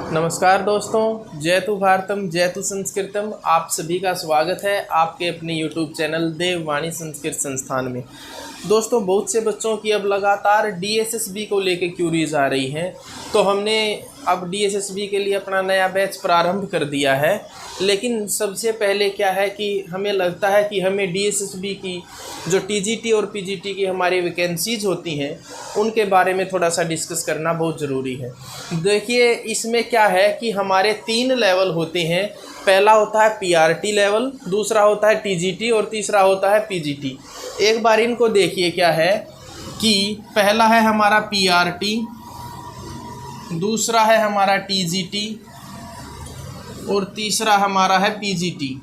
नमस्कार दोस्तों, जयतु भारतम जयतु संस्कृतम। आप सभी का स्वागत है आपके अपने YouTube चैनल देववाणी संस्कृत संस्थान में। दोस्तों, बहुत से बच्चों की अब लगातार DSSB को लेकर क्यूरीज आ रही हैं, तो हमने अब DSSB के लिए अपना नया बैच प्रारंभ कर दिया है। लेकिन सबसे पहले क्या है कि हमें लगता है कि हमें DSSB की जो TGT और PGT की हमारी वैकेंसीज होती हैं उनके बारे में थोड़ा सा डिस्कस करना बहुत ज़रूरी है। देखिए, इसमें क्या है कि हमारे 3 लेवल होते हैं। पहला होता है PRT लेवल, दूसरा होता है TGT और तीसरा होता है PGT। एक बार इनको देखिए, क्या है कि पहला है हमारा PRT, दूसरा है हमारा TGT और तीसरा हमारा है PGT।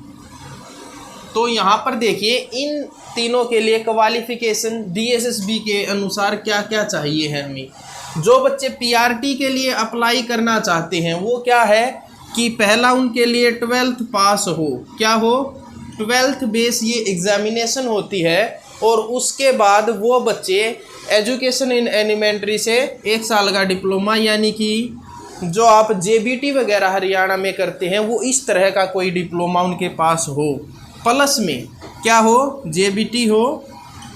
तो यहाँ पर देखिए, इन तीनों के लिए क्वालिफिकेशन DSSB के अनुसार क्या क्या चाहिए है हमें। जो बच्चे PRT के लिए अप्लाई करना चाहते हैं वो क्या है कि पहला उनके लिए 12th पास हो। क्या हो? 12th बेस ये एग्जामिनेशन होती है और उसके बाद वो बच्चे एजुकेशन इन एलिमेंट्री से 1 साल का डिप्लोमा, यानी कि जो आप JBT वगैरह हरियाणा में करते हैं वो इस तरह का कोई डिप्लोमा उनके पास हो। प्लस में क्या हो? JBT हो।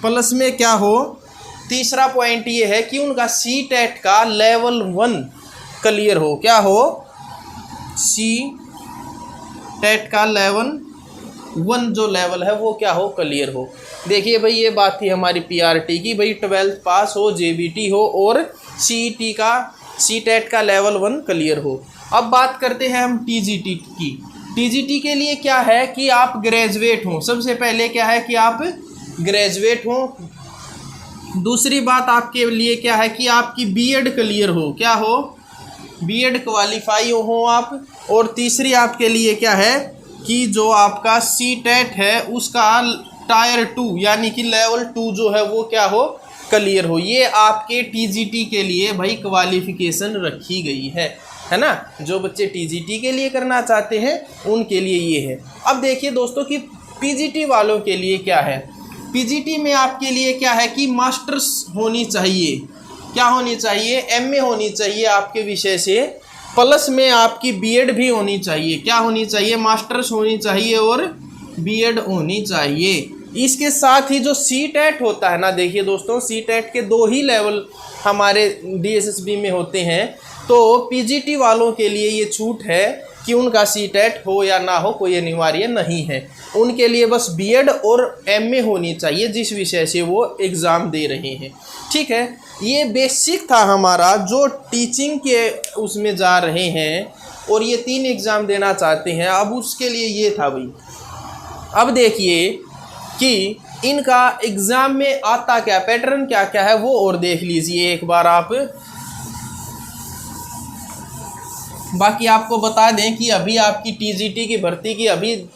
प्लस में क्या हो? तीसरा पॉइंट ये है कि उनका CTET का लेवल 1 क्लियर हो। क्या हो? CTET का लेवल 1 जो लेवल है वो क्या हो? क्लियर हो। देखिए भाई, ये बात थी हमारी PRT की, भाई 12th पास हो, JBT हो और CTET का लेवल 1 क्लियर हो। अब बात करते हैं हम TGT की। TGT के लिए क्या है कि आप ग्रेजुएट हों। सबसे पहले क्या है कि आप ग्रेजुएट हों। दूसरी बात आपके लिए क्या है कि आपकी B.Ed क्लियर हो। क्या हो? B.Ed क्वालिफाई हो आप। और तीसरी आपके लिए क्या है कि जो आपका CTET है उसका टायर 2 यानी कि लेवल 2 जो है वो क्या हो? क्लियर हो। ये आपके TGT के लिए भाई क्वालिफिकेशन रखी गई है ना। जो बच्चे TGT के लिए करना चाहते हैं उनके लिए ये है। अब देखिए दोस्तों कि PGT वालों के लिए क्या है। PGT में आपके लिए क्या है कि मास्टर्स होनी चाहिए। क्या होनी चाहिए? MA होनी चाहिए आपके विषय से। प्लस में आपकी B.Ed भी होनी चाहिए। क्या होनी चाहिए? मास्टर्स होनी चाहिए और B.Ed होनी चाहिए। इसके साथ ही जो CTET होता है ना, देखिए दोस्तों, CTET के 2 ही लेवल हमारे DSSB में होते हैं। तो PGT वालों के लिए ये छूट है कि उनका CTET हो या ना हो, कोई अनिवार्य नहीं है। उनके लिए बस B.Ed और MA होनी चाहिए जिस विषय से वो एग्ज़ाम दे रहे हैं। ठीक है, ये बेसिक था हमारा जो टीचिंग के उसमें जा रहे हैं और ये 3 एग्ज़ाम देना चाहते हैं। अब उसके लिए ये था भाई। अब देखिए कि इनका एग्ज़ाम में आता क्या, पैटर्न क्या क्या है वो और देख लीजिए एक बार आप। बाकी आपको बता दें कि अभी आपकी TGT की भर्ती की अभी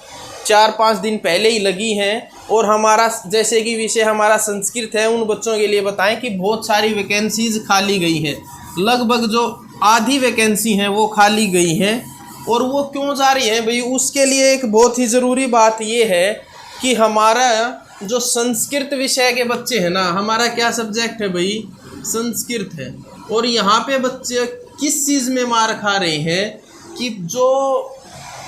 4-5 दिन पहले ही लगी हैं और हमारा जैसे कि विषय हमारा संस्कृत है, उन बच्चों के लिए बताएं कि बहुत सारी वैकेंसीज खाली गई हैं। लगभग जो आधी वैकेंसी हैं वो खाली गई हैं। और वो क्यों जा रही है भाई, उसके लिए एक बहुत ही ज़रूरी बात ये है कि हमारा जो संस्कृत विषय के बच्चे हैं ना, हमारा क्या सब्जेक्ट है भाई? संस्कृत है। और यहाँ पे बच्चे किस चीज़ में मार खा रहे हैं कि जो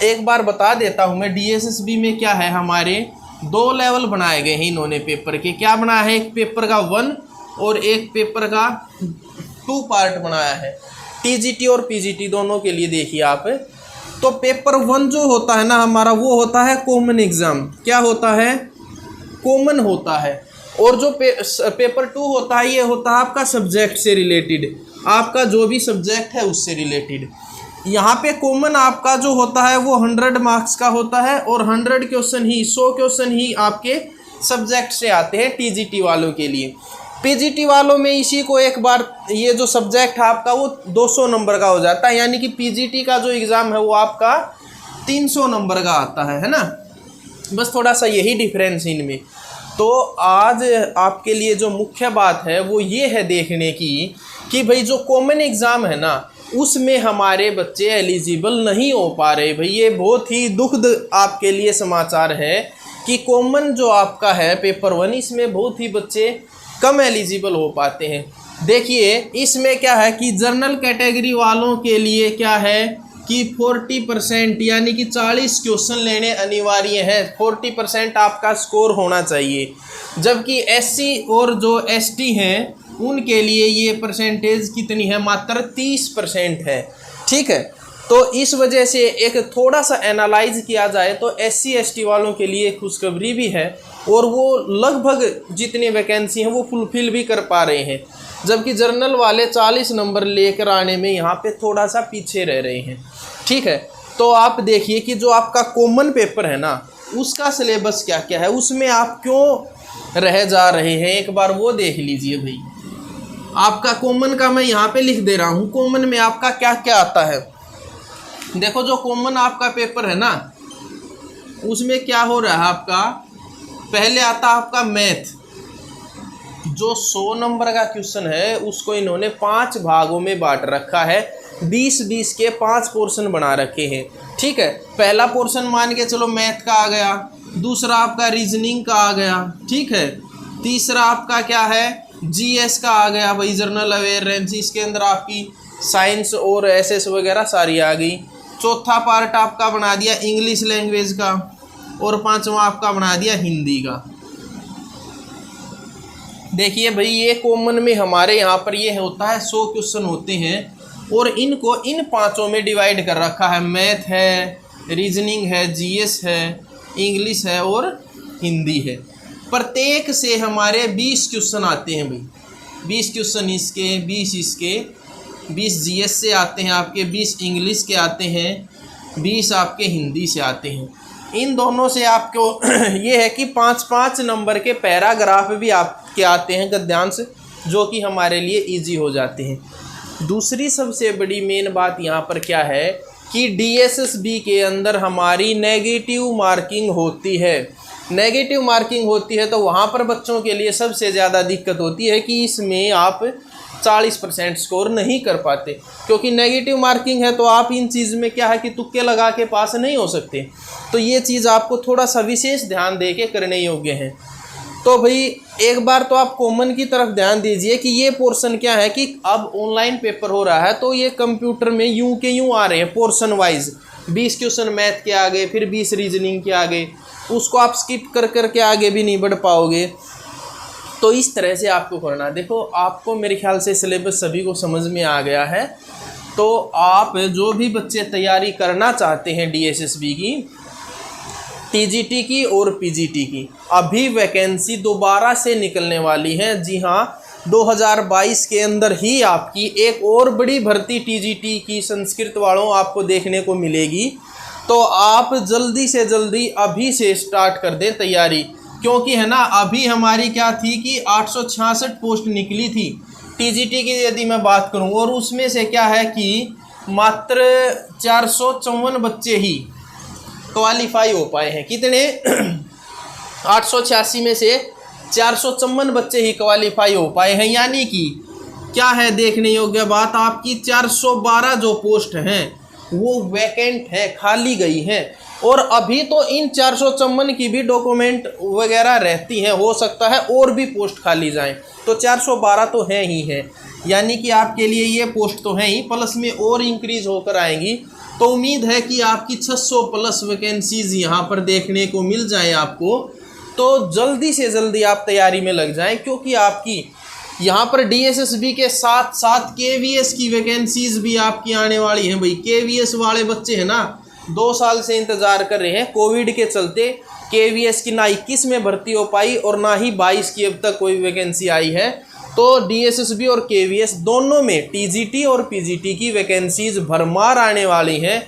एक बार बता देता हूँ मैं, DSSB में क्या है, हमारे 2 लेवल बनाए गए हैं इन्होंने पेपर के। क्या बनाया है? एक पेपर का 1 और एक पेपर का 2 पार्ट बनाया है। TGT और PGT दोनों के लिए देखिए आप। तो पेपर 1 जो होता है ना हमारा, वो होता है कॉमन एग्ज़ाम। क्या होता है? कॉमन होता है। और जो पेपर 2 होता है ये होता है आपका सब्जेक्ट से रिलेटेड, आपका जो भी सब्जेक्ट है उससे रिलेटेड। यहाँ पे कॉमन आपका जो होता है वो 100 मार्क्स का होता है और 100 क्वेश्चन ही, 100 क्वेश्चन ही आपके सब्जेक्ट से आते हैं TGT वालों के लिए। PGT वालों में इसी को एक बार ये जो सब्जेक्ट है आपका वो 200 नंबर का हो जाता है, यानी कि PGT का जो एग्ज़ाम है वो आपका 300 नंबर का आता है ना। बस थोड़ा सा यही डिफरेंस इनमें। तो आज आपके लिए जो मुख्य बात है वो ये है देखने की कि भाई जो कॉमन एग्ज़ाम है ना उसमें हमारे बच्चे एलिजिबल नहीं हो पा रहे। भाई ये बहुत ही दुखद आपके लिए समाचार है कि कॉमन जो आपका है पेपर 1, इसमें बहुत ही बच्चे कम एलिजिबल हो पाते हैं। देखिए इसमें क्या है कि जनरल कैटेगरी वालों के लिए क्या है कि 40% यानी कि 40 क्वेश्चन लेने अनिवार्य है। 40% आपका स्कोर होना चाहिए, जबकि एससी और जो एसटी हैं उनके लिए ये परसेंटेज कितनी है, मात्र 30% है। ठीक है, तो इस वजह से एक थोड़ा सा एनालाइज किया जाए तो एससी एसटी वालों के लिए खुशखबरी भी है और वो लगभग जितनी वैकेंसी हैं वो फुलफिल भी कर पा रहे हैं, जबकि जर्नल वाले 40 नंबर लेकर आने में यहाँ पे थोड़ा सा पीछे रह रहे हैं। ठीक है, तो आप देखिए कि जो आपका कॉमन पेपर है ना उसका सिलेबस क्या क्या है, उसमें आप क्यों रह जा रहे हैं, एक बार वो देख लीजिए भाई। आपका कॉमन का मैं यहाँ पे लिख दे रहा हूँ, कॉमन में आपका क्या क्या आता है। देखो जो कॉमन आपका पेपर है ना उसमें क्या हो रहा है, आपका पहले आता है आपका मैथ, जो 100 नंबर का क्वेश्चन है उसको इन्होंने 5 भागों में बांट रखा है, 20-20 के 5 पोर्शन बना रखे हैं। ठीक है, पहला पोर्शन मान के चलो मैथ का आ गया, दूसरा आपका रीजनिंग का आ गया, ठीक है, तीसरा आपका क्या है जीएस का आ गया भाई, जनरल अवेयरनेस, इसके अंदर आपकी साइंस और एसएस वगैरह सारी आ गई। चौथा पार्ट आपका बना दिया इंग्लिश लैंग्वेज का और पांचवा आपका बना दिया हिंदी का। देखिए भाई ये कॉमन में हमारे यहाँ पर ये होता है 100 क्वेश्चन होते हैं और इनको इन पांचों में डिवाइड कर रखा है, मैथ है, रीजनिंग है, जीएस है, इंग्लिश है और हिंदी है। प्रत्येक से हमारे 20 क्वेश्चन आते हैं भाई, 20 क्वेश्चन इसके, 20 इसके, 20 जीएस से आते हैं आपके, 20 इंग्लिश के आते हैं, 20 आपके हिंदी से आते हैं। इन दोनों से आपको ये है कि 5-5 नंबर के पैराग्राफ भी आपके आते हैं गद्यांश, जो कि हमारे लिए इजी हो जाते हैं। दूसरी सबसे बड़ी मेन बात यहाँ पर क्या है कि डीएसएसबी के अंदर हमारी नेगेटिव मार्किंग होती है। नेगेटिव मार्किंग होती है तो वहाँ पर बच्चों के लिए सबसे ज़्यादा दिक्कत होती है कि इसमें आप 40% स्कोर नहीं कर पाते, क्योंकि नेगेटिव मार्किंग है तो आप इन चीज़ में क्या है कि तुक्के लगा के पास नहीं हो सकते। तो ये चीज़ आपको थोड़ा सा विशेष ध्यान दे के करने योग्य है। तो भाई एक बार तो आप कॉमन की तरफ ध्यान दीजिए कि ये पोर्शन क्या है कि अब ऑनलाइन पेपर हो रहा है तो ये कंप्यूटर में यूं के यूं आ रहे हैं पोर्शन वाइज, 20 क्वेश्चन मैथ के आगे, फिर 20 रीजनिंग के आगे, उसको आप स्किप कर करके आगे भी नहीं बढ़ पाओगे। तो इस तरह से आपको करना। देखो आपको मेरे ख्याल से सिलेबस सभी को समझ में आ गया है। तो आप जो भी बच्चे तैयारी करना चाहते हैं डीएसएसबी की, टीजीटी की और पीजीटी की, अभी वैकेंसी दोबारा से निकलने वाली है। जी हाँ, 2022 के अंदर ही आपकी एक और बड़ी भर्ती टीजीटी की संस्कृत वालों आपको देखने को मिलेगी। तो आप जल्दी से जल्दी अभी से स्टार्ट कर दें तैयारी, क्योंकि है ना अभी हमारी क्या थी कि 866 पोस्ट निकली थी टीजीटी की यदि मैं बात करूं, और उसमें से क्या है कि मात्र 454 बच्चे ही क्वालिफाई हो पाए हैं। कितने 886 में से 454 बच्चे ही क्वालिफाई हो पाए हैं, यानी कि क्या है देखने योग्य बात, आपकी 412 जो पोस्ट हैं वो वैकेंट है, खाली गई हैं। और अभी तो इन 454 की भी डॉक्यूमेंट वगैरह रहती हैं, हो सकता है और भी पोस्ट खाली जाएं, तो 412 तो है ही है, यानी कि आपके लिए ये पोस्ट तो है ही, प्लस में और इंक्रीज होकर आएंगी। तो उम्मीद है कि आपकी 600 प्लस वैकेंसीज यहाँ पर देखने को मिल जाए आपको। तो जल्दी से जल्दी आप तैयारी में लग जाएं, क्योंकि आपकी यहाँ पर डीएसएसबी के साथ साथ केवीएस की वैकेंसीज भी आपकी आने वाली हैं। भाई केवीएस वाले बच्चे हैं ना 2 साल से इंतज़ार कर रहे हैं, कोविड के चलते केवीएस की ना 21 में भर्ती हो पाई और ना ही 22 की अब तक कोई वैकेंसी आई है। तो डीएसएसबी और केवीएस दोनों में टीजीटी और पीजीटी की वैकेंसीज भरमार आने वाली हैं।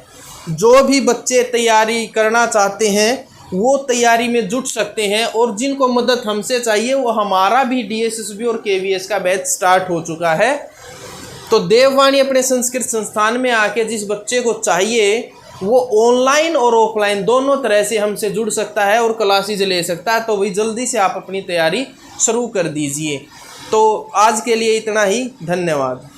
जो भी बच्चे तैयारी करना चाहते हैं वो तैयारी में जुट सकते हैं, और जिनको मदद हमसे चाहिए वो हमारा भी डीएसएसबी और केवीएस का बैच स्टार्ट हो चुका है। तो देववाणी अपने संस्कृत संस्थान में आके जिस बच्चे को चाहिए वो ऑनलाइन और ऑफलाइन दोनों तरह से हमसे जुड़ सकता है और क्लासेज ले सकता है। तो वही जल्दी से आप अपनी तैयारी शुरू कर दीजिए। तो आज के लिए इतना ही, धन्यवाद।